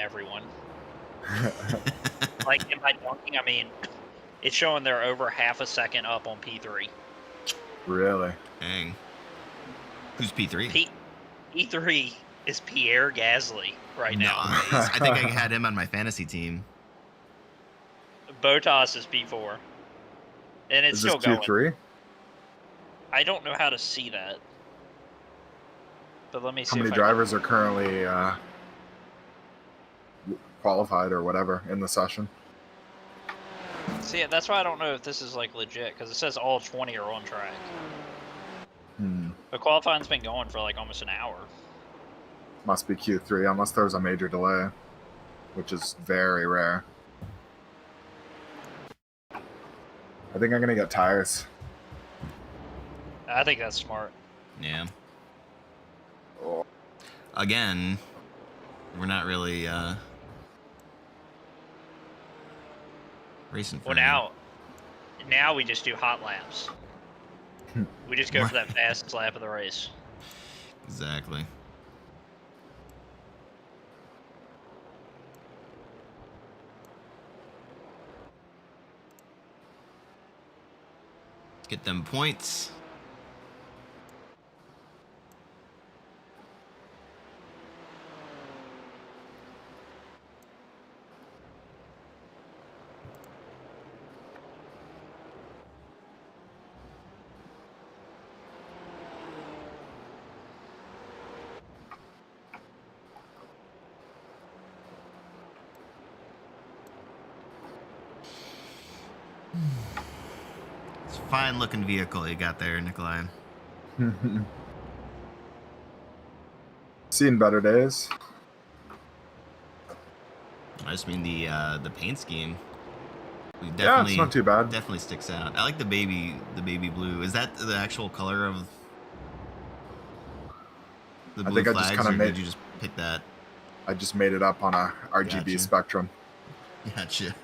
everyone. Like, and by dunking, I mean, it's showing they're over half a second up on P3. Really? Dang. Who's P3? P3 is Pierre Gasly right now. Nice. I think I had him on my fantasy team. Bottas is P4. And it's Is this still going. Q3? I don't know how to see that. But let me see How many if drivers are currently qualified or whatever in the session? See, that's why I don't know if this is like legit, because it says all 20 are on track. But qualifying's been going for like almost an hour. Must be Q3 unless there's a major delay, which is very rare. I think I'm gonna get tires. I think that's smart. Yeah. Oh. Again, we're not really racing for now we just do hot laps. We just go for that fastest lap of the race. Exactly. Let's get them points. It's a fine looking vehicle you got there, Nikolai. Seen better days. I just mean the paint scheme. Yeah, it's not too bad. Definitely sticks out. I like the baby blue. Is that the actual color of the blue flags, or did you just pick that? I just made it up on a RGB spectrum. Gotcha.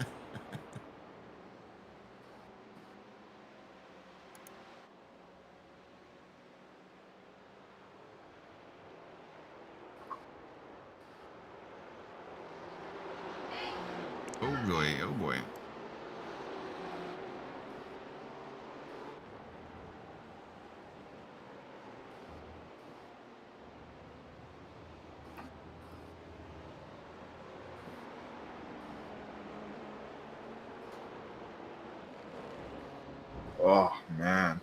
Oh boy, oh boy. Oh, man.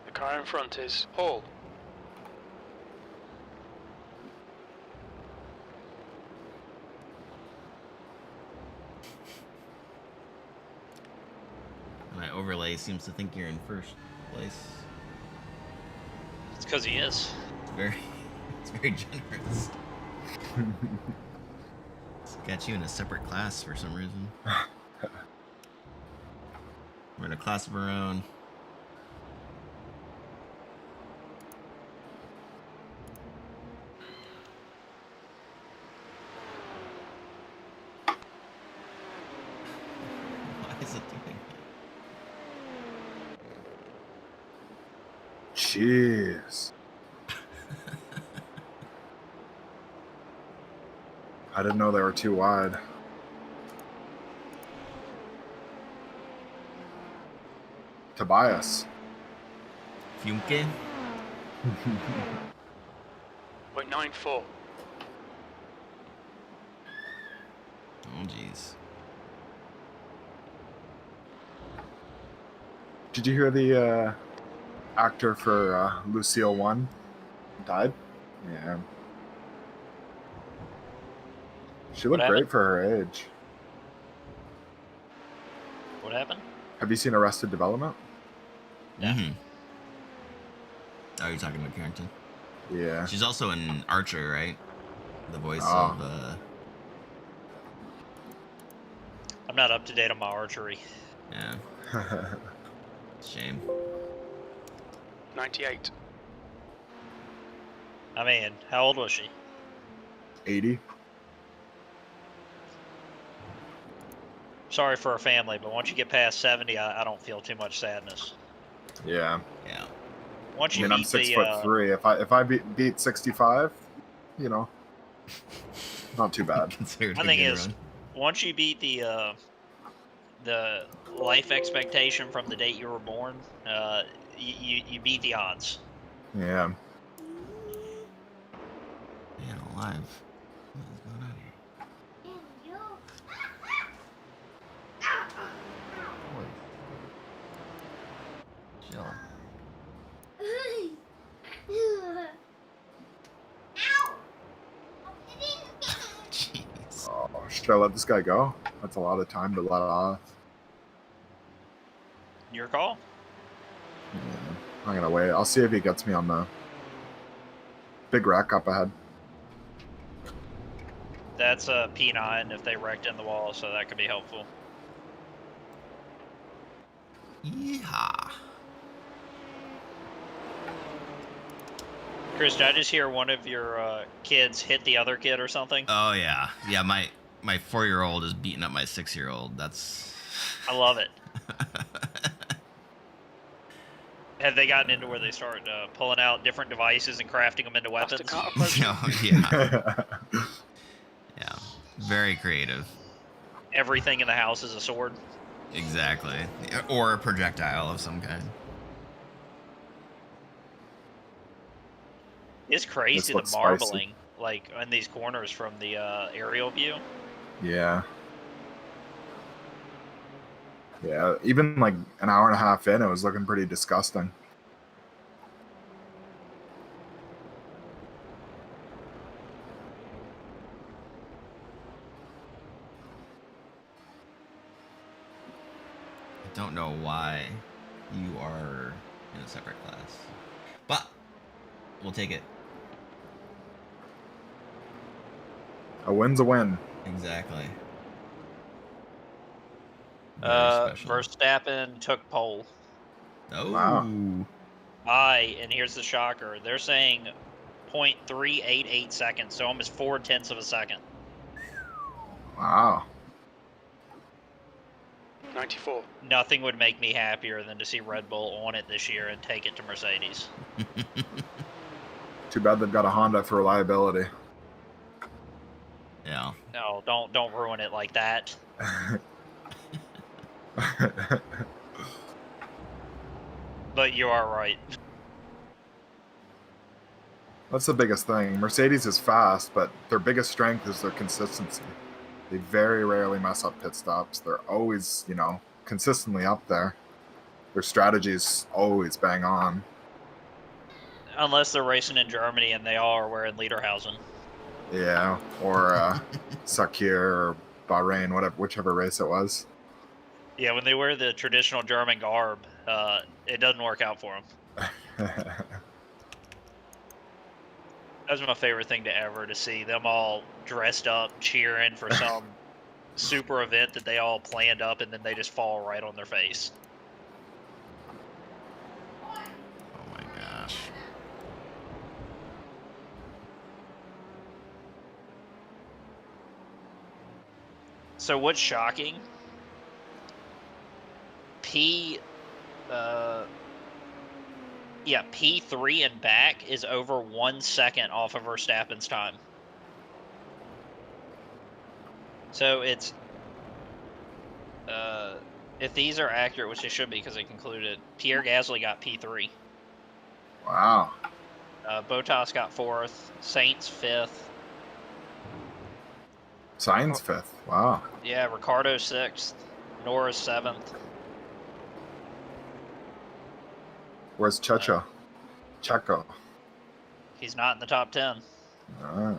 The car in front is Hall. My overlay seems to think you're in first place. It's because he is. It's very generous. It's got you in a separate class for some reason. We're in a class of our own. Why is it doing that? Jeez. I didn't know they were too wide. Tobias. Funke? 0.94. Oh, jeez. Did you hear the actor for Lucille 1 died. Yeah. She What looked happened? great for her age. What happened? Have you seen Arrested Development? Yeah. Mm-hmm. Oh, you're talking about Carrington? Yeah. She's also in Archer, right? The voice Oh. of, I'm not up to date on my archery. yeah, shame. 98. I mean, how old was she? 80. Sorry for her family, but once you get past 70, I don't feel too much sadness. Yeah. Yeah. Once I you mean, I'm beat 6'3". If I beat 65, you know, not too bad. Considered my a thing good is, run. once you beat the life expectation from the date you were born, you beat the odds. Yeah. Man alive. What is going on here? Boy. Chill. Jeez. Oh, should I let this guy go? That's a lot of time to let off. Your call. Yeah. I'm gonna wait. I'll see if he gets me on the big rack up ahead. That's a P9 if they wrecked in the wall, so that could be helpful. Yeehaw. Chris, did I just hear one of your kids hit the other kid or something? Oh yeah. Yeah, my 4-year-old is beating up my 6-year-old. That's I love it. Have they gotten into where they start pulling out different devices and crafting them into Master weapons? can't approach him. Oh, yeah. Yeah. Very creative. Everything in the house is a sword. Exactly. Or a projectile of some kind. It's crazy This the looks marbling, like in these corners from the aerial view. Yeah. Yeah. Even like an hour and a half in, it was looking pretty disgusting. I don't know why you are in a separate class, but we'll take it. A win's a win. Exactly. Very special. Verstappen took pole. Oh. Wow. And here's the shocker, they're saying 0.388 seconds, so almost 0.4 of a second. Wow. 94. Nothing would make me happier than to see Red Bull on it this year and take it to Mercedes. Too bad they've got a Honda for reliability. Yeah. No, don't ruin it like that. But you are right. That's the biggest thing. Mercedes is fast, but their biggest strength is their consistency. They very rarely mess up pit stops. They're always, you know, consistently up there. Their strategy's always bang on. Unless they're racing in Germany and they all are wearing Lederhausen. Yeah, or Sakir or Bahrain, whichever race it was. Yeah, when they wear the traditional German garb, it doesn't work out for them. That was my favorite thing to ever, to see them all dressed up, cheering for some super event that they all planned up, and then they just fall right on their face. Oh my gosh. So what's shocking? P3 and back is over 1 second off of Verstappen's time. So it's, if these are accurate, which they should be because they concluded, Pierre Gasly got P3. Wow. Bottas got 4th, Sainz 5th. Sainz 5th. Wow. Yeah, Ricardo 6th, Norris 7th. Where's Checo? He's not in the top 10. Ah.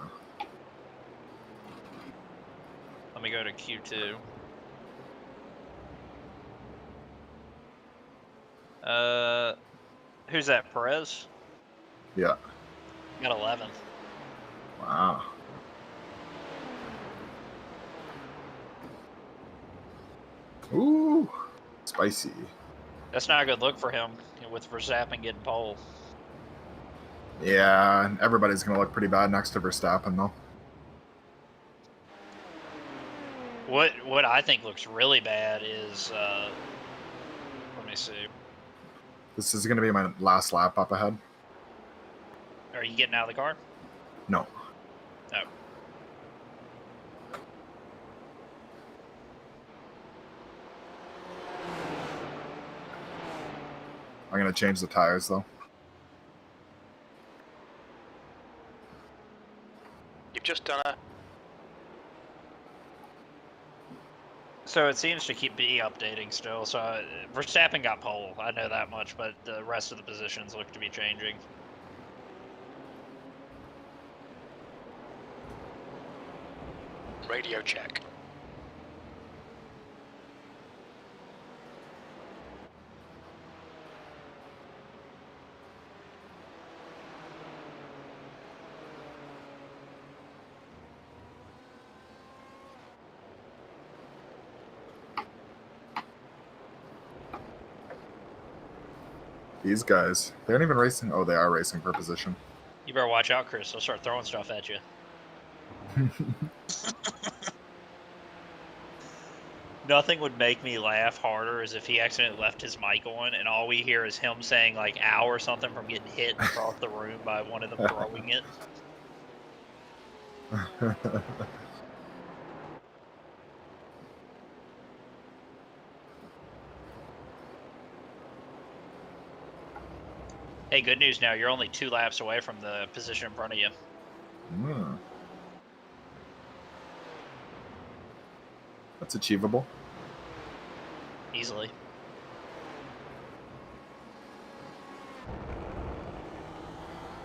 Let me go to Q2. Who's that? Perez? Yeah. Got 11th. Wow. Ooh, spicy. That's not a good look for him with Verstappen getting pole. Yeah, and everybody's going to look pretty bad next to Verstappen, though. What I think looks really bad is, let me see. This is going to be my last lap up ahead. Are you getting out of the car? No. No. I'm going to change the tires, though. You've just done a... So it seems to keep be updating still. So Verstappen got pole. I know that much, but the rest of the positions look to be changing. Radio check. These guys, they aren't even racing. Oh, they are racing for position. You better watch out, Chris. They'll start throwing stuff at you. Nothing would make me laugh harder is if he accidentally left his mic on and all we hear is him saying like ow or something from getting hit across the room by one of them throwing it. Hey, good news now. You're only 2 laps away from the position in front of you. That's achievable. Easily.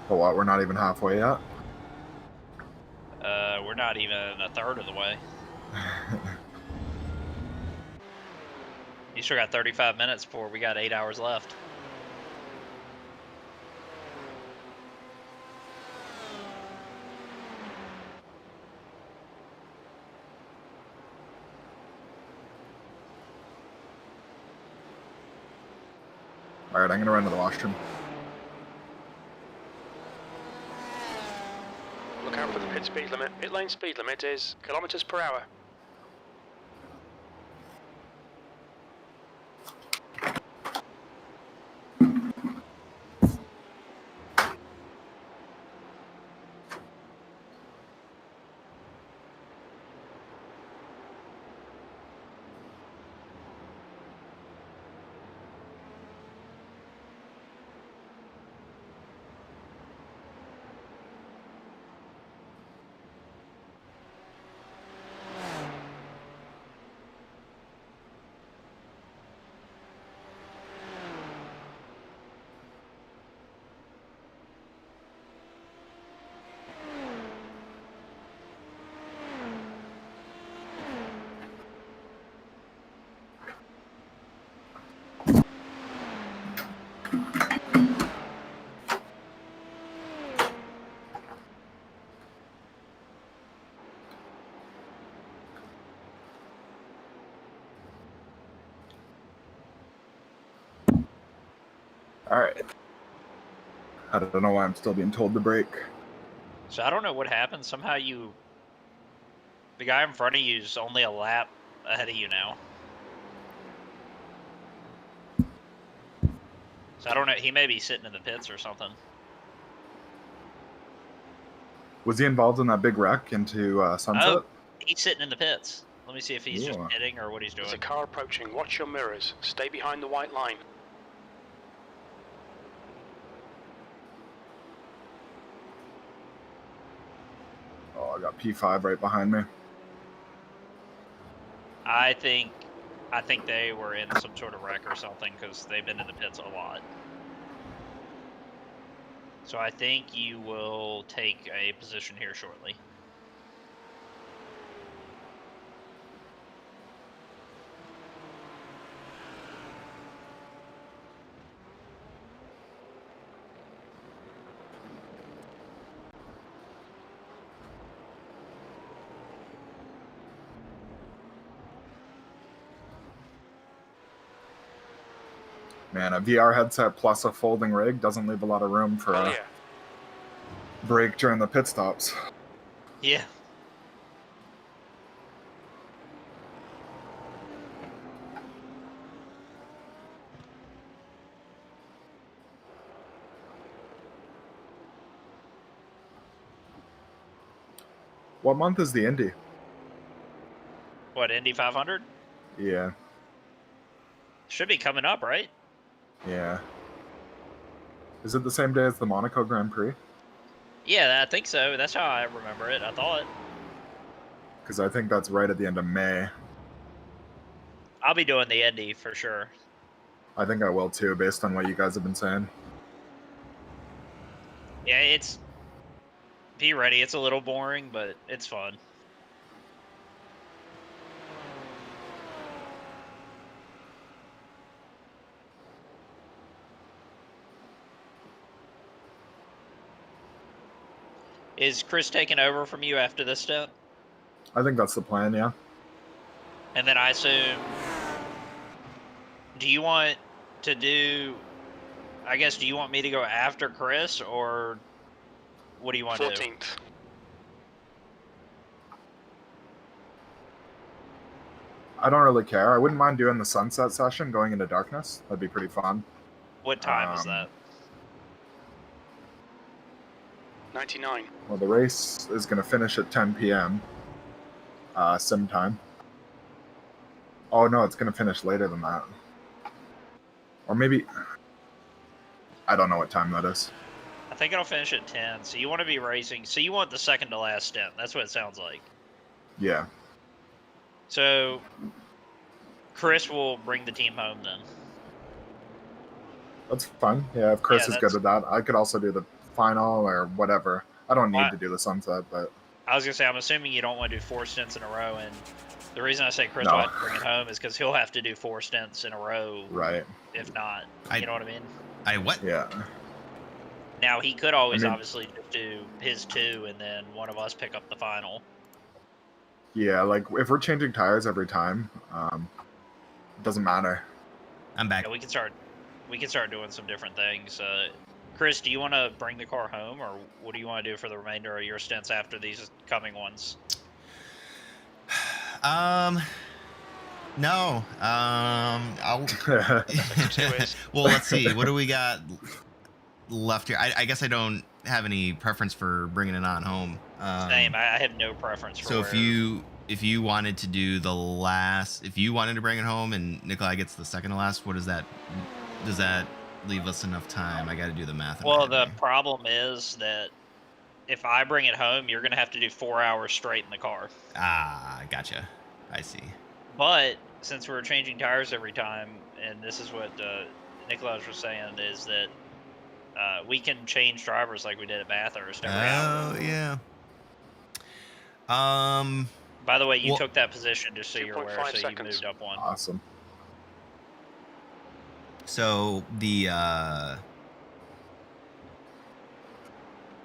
But what, we're not even halfway yet? We're not even a third of the way. You still got 35 minutes before we got 8 hours left. Alright, I'm going to run to the washroom. Look out for the pit speed limit. Pit lane speed limit is kilometers per hour. Alright. I don't know why I'm still being told to brake. So I don't know what happened. Somehow the guy in front of you is only a lap ahead of you now. So I don't know. He may be sitting in the pits or something. Was he involved in that big wreck into Sunset? Oh, he's sitting in the pits. Let me see if he's just Ooh. hitting or what he's doing. There's a car approaching. Watch your mirrors. Stay behind the white line. Oh, I got P5 right behind me. I think they were in some sort of wreck or something because they've been in the pits a lot. So I think you will take a position here shortly. Man, a VR headset plus a folding rig doesn't leave a lot of room for Hell a yeah. break during the pit stops. Yeah. What month is the Indy? What, Indy 500? Yeah, Should be coming up, right? yeah. Is it the same day as the Monaco Grand Prix? Yeah, I think so. That's how I remember it. I thought. Because I think that's right at the end of May. I'll be doing the Indy for sure. I think I will too, based on what you guys have been saying. Yeah, it's... Be ready. It's a little boring, but it's fun. Is Chris taking over from you after this step? I think that's the plan, yeah. And then I assume... Do you want to do... I guess, do you want me to go after Chris, or what do you want to do? 14th. I don't really care. I wouldn't mind doing the sunset session going into darkness. That'd be pretty fun. What time is that? 99. Well, the race is going to finish at 10 p.m. Sim time. Oh, no, it's going to finish later than that. Or maybe... I don't know what time that is. I think it'll finish at 10, so you want to be racing... So you want the second to last stint. That's what it sounds like. Yeah. So, Chris will bring the team home then. That's fine. Yeah, if Chris Yeah, is good with that. I could also do the final or whatever. I don't need to do the sunset, but... I was going to say, I'm assuming you don't want to do 4 stints in a row, and the reason I say Chris No. will have to bring it home is because he'll have to do 4 stints in a row. Right. If not. You know what I mean? I what? Yeah. Now, he could always I mean- obviously just do his 2, and then one of us pick up the final. Yeah, like, if we're changing tires every time, it doesn't matter. I'm back. Yeah, we can start doing some different things. Chris, do you want to bring the car home, or what do you want to do for the remainder of your stints after these coming ones? No. I'll. ways. Well, let's see. What do we got left here? I guess I don't have any preference for bringing it on home. Same. I have no preference for So where... if you wanted to do the last, if you wanted to bring it home and Nikolai gets the second to last, what does that leave us enough time? I got to do the math. Well, the problem is that if I bring it home, you're going to have to do 4 hours straight in the car. Ah, gotcha. I see. But since we're changing tires every time, and this is what Nicholas was saying, is that we can change drivers like we did at Bathurst every hour. Oh, yeah. By the way, you well- took that position just so you're aware, 2.5 so you seconds. moved up one. Awesome. So the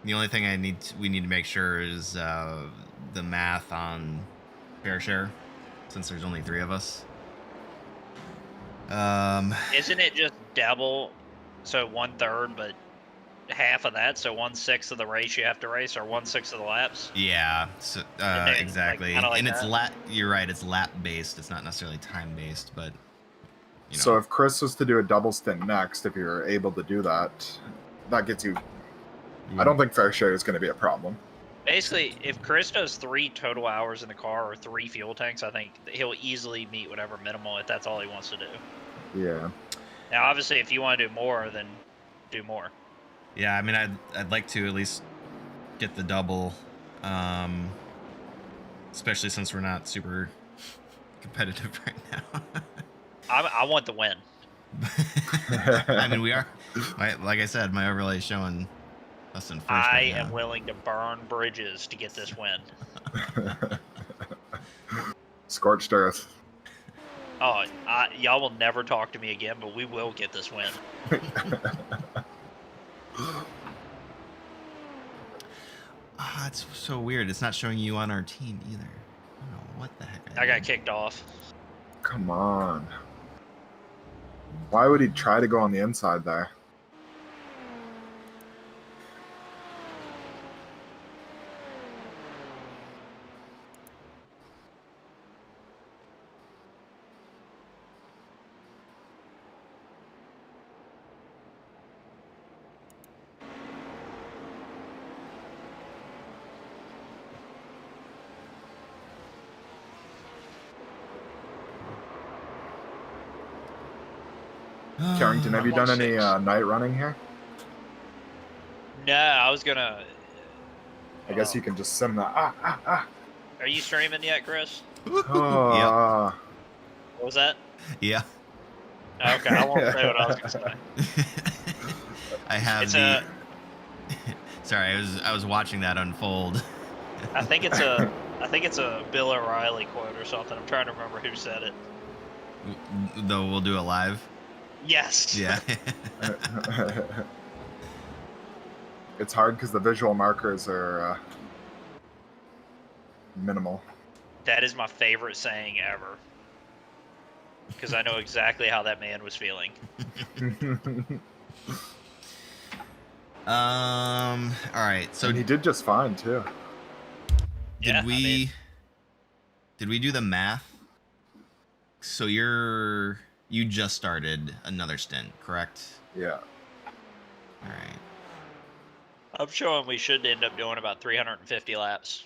only thing we need to make sure is the math on fair share, since there's only 3 of us. Isn't it just double? So 1/3, but half of that, so 1/6 of the race you have to race, or 1/6 of the laps. Yeah, so, then, exactly. kinda like and it's that. You're right. It's lap based. It's not necessarily time based, but you know. So if Chris was to do a double stint next, if you're able to do that, that gets you... I don't think fair share is going to be a problem. Basically, if Chris does 3 total hours in the car or 3 fuel tanks, I think he'll easily meet whatever minimal if that's all he wants to do. Yeah. Now, obviously, if you want to do more, then do more. Yeah, I mean, I'd like to at least get the double, especially since we're not super competitive right now. I want the win. I mean, we are. Like I said, my overlay is showing Us in first I right am now. willing to burn bridges to get this win. Scorched earth. Oh, y'all will never talk to me again, but we will get this win. Ah, it's so weird. It's not showing you on our team either. I don't know what the heck I got did. kicked off. Come on. Why would he try to go on the inside there? Carrington, have you I'm on done any 6. night running here? No, I was gonna. I guess you can just sim that. Are you streaming yet, Chris? Yep. Ah. What was that? Yeah. Okay, I won't say what I was gonna say. I have It's the. a. Sorry, I was watching that unfold. I think it's a Bill O'Reilly quote or something. I'm trying to remember who said it. Though we'll do it live. Yes. Yeah. It's hard because the visual markers are minimal. That is my favorite saying ever. Because I know exactly how that man was feeling. All right. So And he did just fine too. did we do the math? So you just started another stint, correct? Yeah. All right. I'm showing we should end up doing about 350 laps.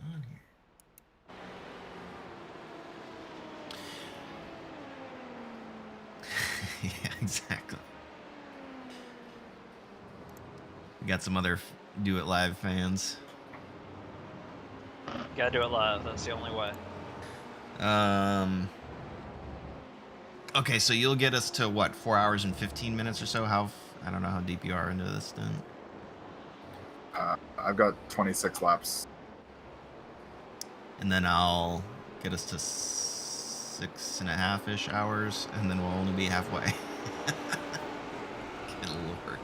On here. Yeah, exactly. We got some other Do It Live fans. Gotta do it live. That's the only way. Okay, so you'll get us to what, 4 hours and 15 minutes or so? I don't know how deep you are into this then. I've got 26 laps. And then I'll get us to 6.5-ish hours, and then we'll only be halfway. Good lord.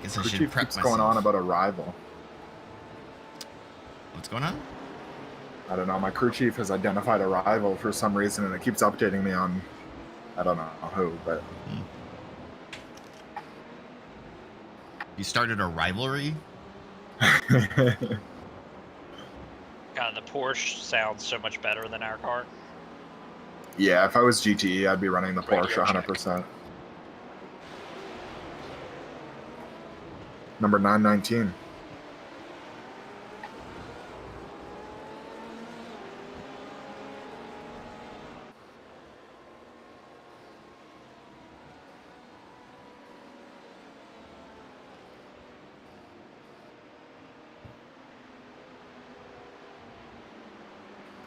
Guess I Crew should chief prep keeps myself. going on about a rival. What's going on? I don't know. My crew chief has identified a rival for some reason, and it keeps updating me on. I don't know who, but You started a rivalry? God, the Porsche sounds so much better than our car. yeah. If I was GTE, I'd be running the Radio Porsche check. 100%. Number 919.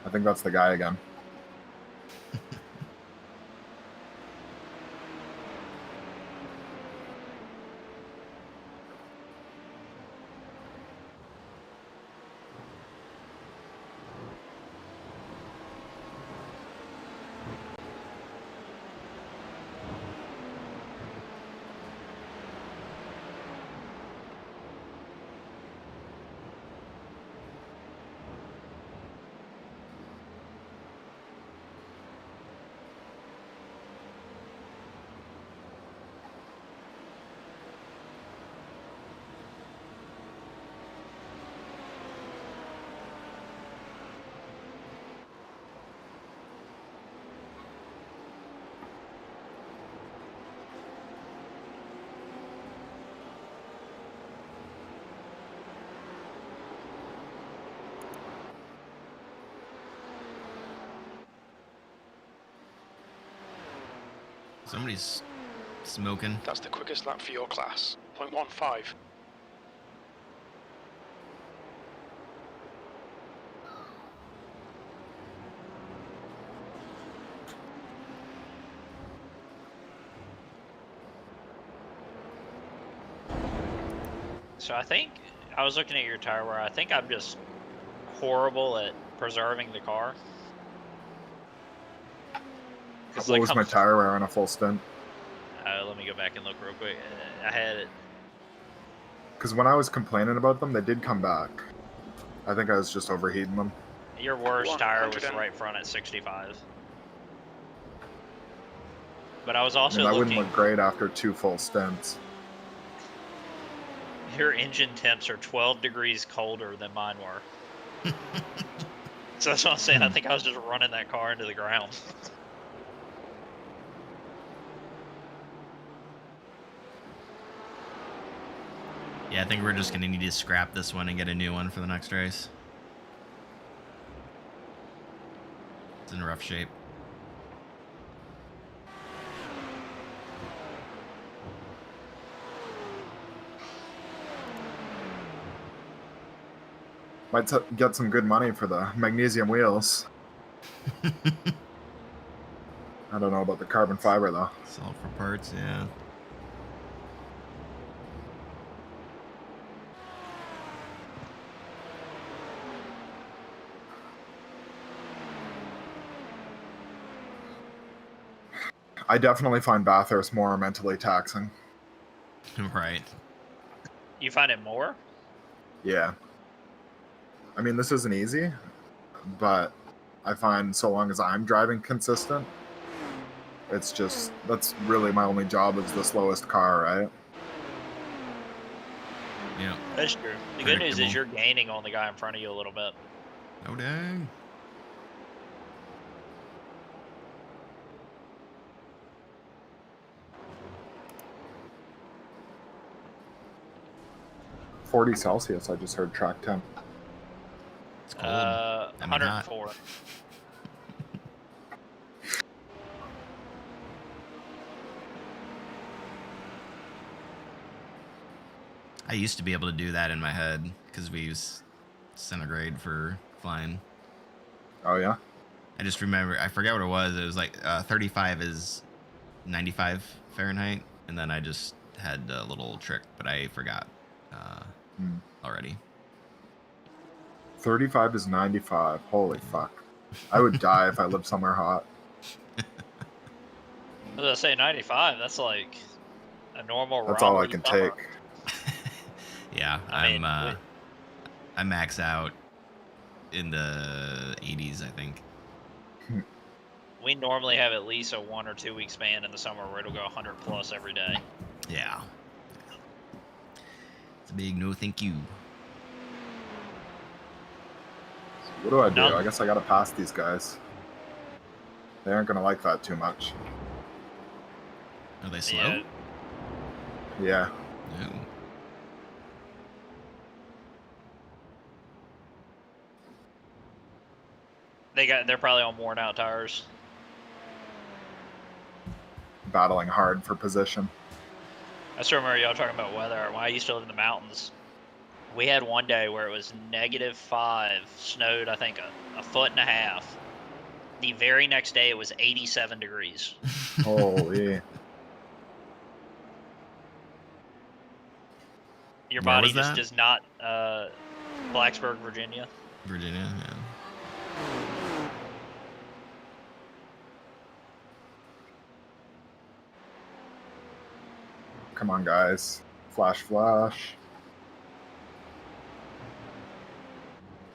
I think that's the guy again. Somebody's smoking. That's the quickest lap for your class. 0.15. So I think I was looking at your tire wear. I think I'm just horrible at preserving the car. What was my tire wear on a full stint? Let me go back and look real quick. I had it. Because when I was complaining about them, they did come back. I think I was just overheating them. Your worst tire was 100. right front at 65. But I was also that looking. wouldn't look great after 2 full stints. Your engine temps are 12 degrees colder than mine were. So that's what I'm saying. I think I was just running that car into the ground. Yeah, I think we're just gonna need to scrap this one and get a new one for the next race. It's in rough shape. Might get some good money for the magnesium wheels. I don't know about the carbon fiber though. Sell for parts, yeah. I definitely find Bathurst more mentally taxing. Right. You find it more? Yeah. I mean, this isn't easy, but I find so long as I'm driving consistent, it's just, that's really my only job as the slowest car, right? Yeah. That's true. The good news is you're gaining on the guy in front of you a little bit. Oh, dang. $40°C, I just heard track temp. It's cold. I mean, 104. I used to be able to do that in my head because we use centigrade for flying. Oh, yeah? I just remember, I forget what it was. It was like 35 is 95 Fahrenheit. And then I just had a little trick, but I forgot already. 35 is 95. Holy fuck. I would die if I lived somewhere hot. I was gonna say 95. That's like a normal. That's all I can take. Yeah, I max out in the 80s, I think. We normally have at least a 1 or 2 week span in the summer where it'll go 100 plus every day. Yeah. It's a big no thank you. What do I do? I guess I gotta pass these guys. They aren't gonna like that too much. Are they slow? Yeah. No. They're probably on worn out tires. Battling hard for position. I still remember y'all talking about weather. When I used to live in the mountains, we had one day where it was -5, snowed I think a foot and a half. The very next day it was 87 degrees. Holy. Your body just does not. Blacksburg, Virginia. Virginia, yeah. Come on, guys. Flash, flash.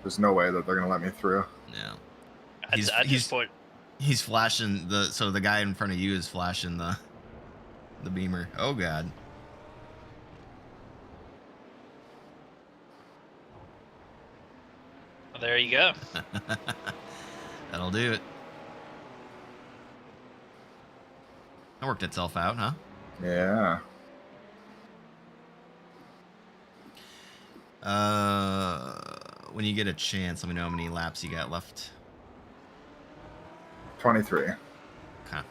There's no way that they're gonna let me through. Yeah. He's flashing so the guy in front of you is flashing the beamer. Oh god. Well, there you go. That'll do it. That worked itself out, huh? Yeah. When you get a chance, let me know how many laps you got left. 23. Okay.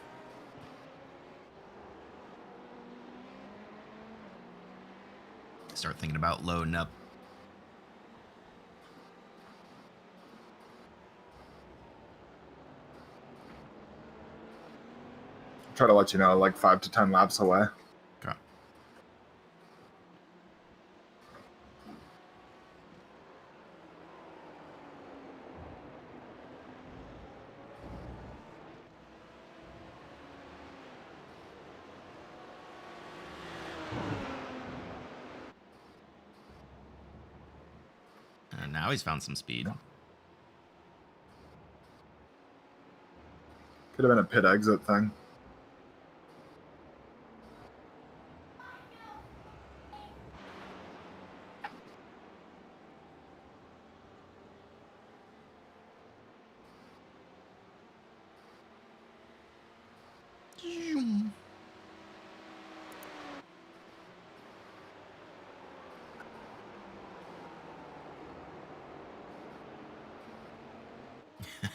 start thinking about loading up. Try to let you know, like 5 to 10 laps away. Okay. And now he's found some speed. Could have been a pit exit thing.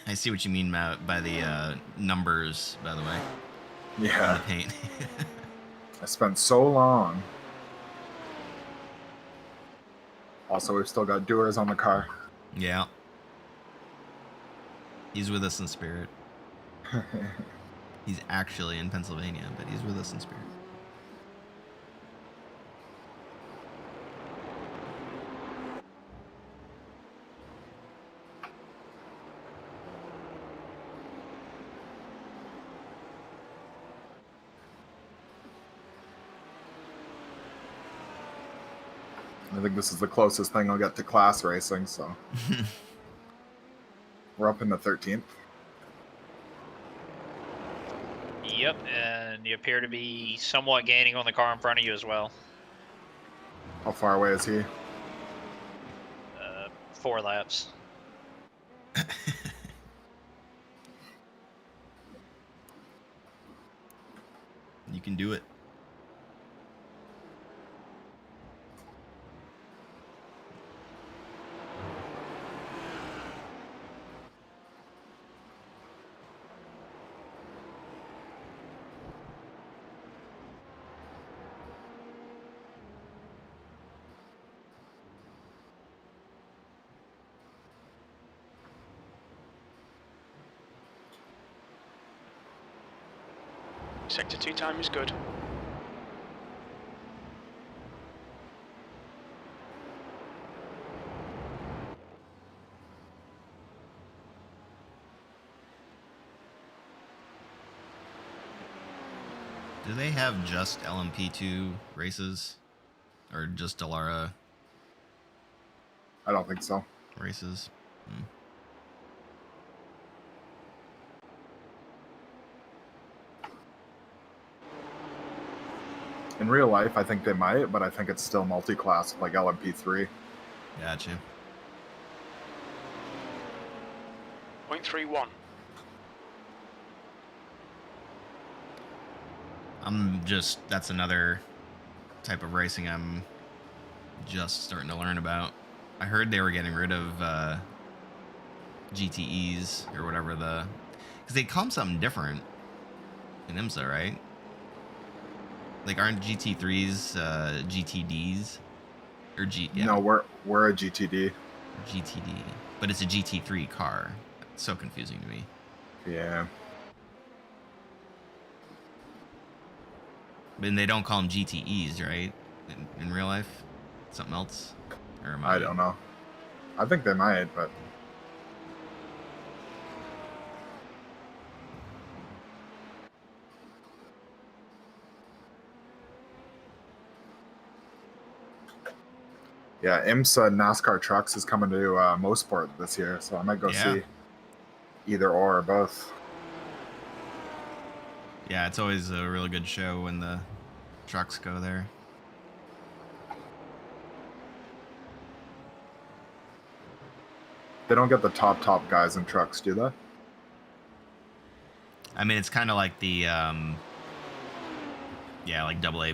I see what you mean by the numbers, by the way. On Yeah. the paint. I spent so long. Also, we've still got doers on the car. Yeah. He's with us in spirit. He's actually in Pennsylvania, but he's with us in spirit. I think this is the closest thing I'll get to class racing, so. We're up in the 13th. Yep, and you appear to be somewhat gaining on the car in front of you as well. How far away is he? 4 laps. You can do it. Sector 2 time is good. Do they have just LMP2 races? Or just Delara I don't think so. races? In real life, I think they might, but I think it's still multi-class, like LMP3. Gotcha. 0.31. That's another type of racing I'm just starting to learn about. I heard they were getting rid of GTEs or whatever because they call them something different in IMSA, right? Like, aren't GT3s GTDs or Yeah. No, we're a GTD. GTD, but it's a GT3 car. It's so confusing to me. Yeah. And they don't call them GTEs, right? In real life, something else. Or am I don't know. I think they might, but yeah, IMSA NASCAR Trucks is coming to Mosport this year, so I might go see either or both. Yeah, it's always a really good show when the trucks go there. They don't get the top guys in trucks, do they? I mean, it's kind of like the like AA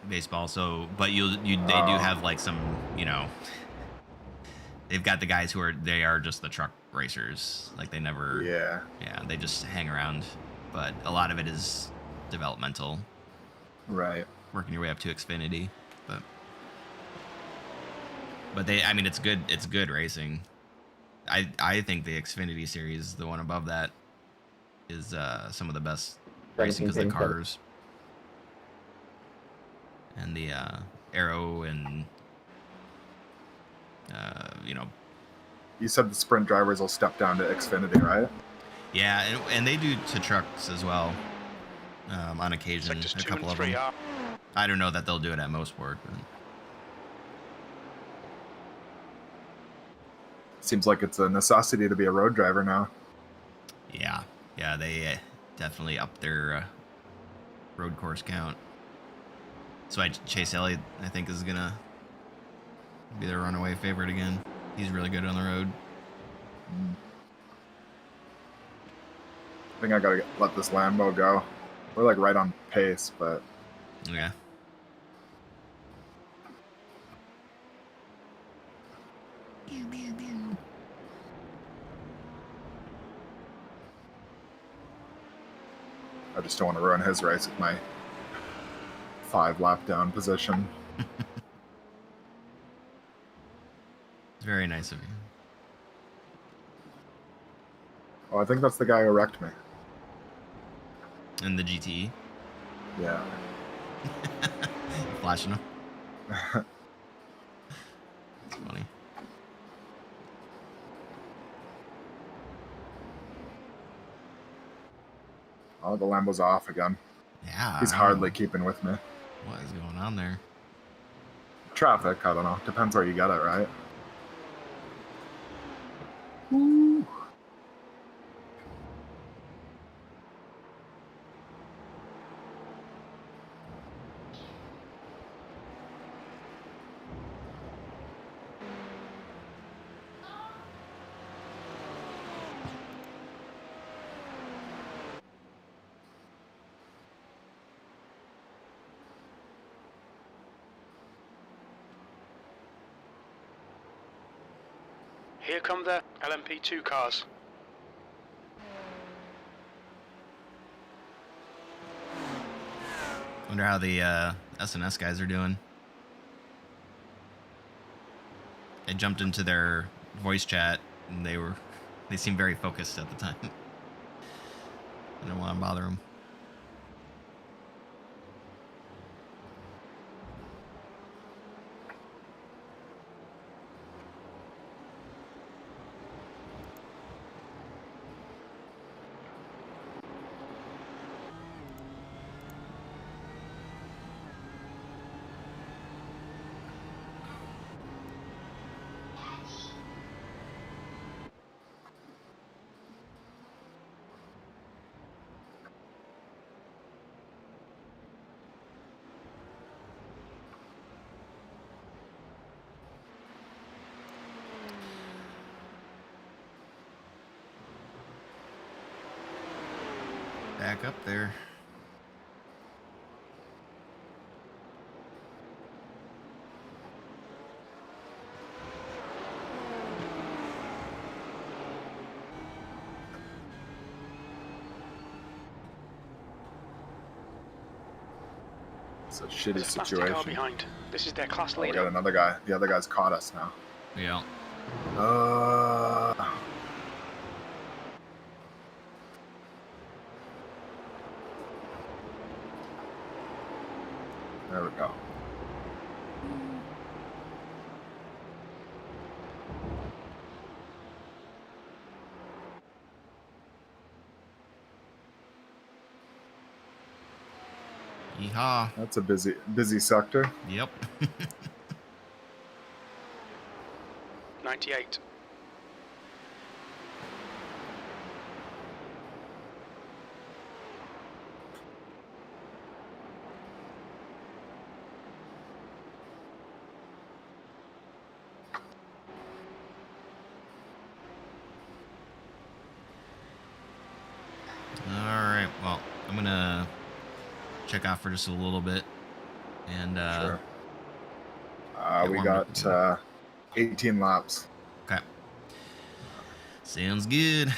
baseball. So, but they do have like some, they've got the guys they are just the truck racers. Like they never, they just hang around. But a lot of it is developmental. Right. Working your way up to Xfinity, but But I mean, it's good. It's good racing. I think the Xfinity series, the one above that, is some of the best racing because the cars and the aero and You said the sprint drivers will step down to Xfinity, right? Yeah, and they do to trucks as well. On occasion, Sectors a 2 couple and of 3 them. are. I don't know that they'll do it at Mosport. But... Seems like it's a necessity to be a road driver now. Yeah, they definitely up their road course count. So Chase Elliott, I think, is gonna be the runaway favorite again. He's really good on the road. I think I gotta let this Lambo go. We're like right on pace, but Yeah. I just don't want to ruin his race with my 5 lap down position. It's very nice of you. Oh, I think that's the guy who wrecked me. And the GTE. Yeah. Flashing him. It's funny. Oh, the Lambo's off again. Yeah. He's hardly keeping with me. What is going on there? Traffic, I don't know. Depends where you get it, right? Here come the LMP2 cars. Wonder how the SNS guys are doing. I jumped into their voice chat and they seemed very focused at the time. I don't want to bother them. Back up there. It's a shitty There's a faster car situation. behind. This is their class Oh, we got leader. another guy. The other guy's caught us now. Yeah. There we go. Yeehaw. That's a busy sector. Yep. 98. All right. Well, I'm gonna check off for just a little bit, and Sure. get We warmed up got again. 18 laps. Okay. Sounds good.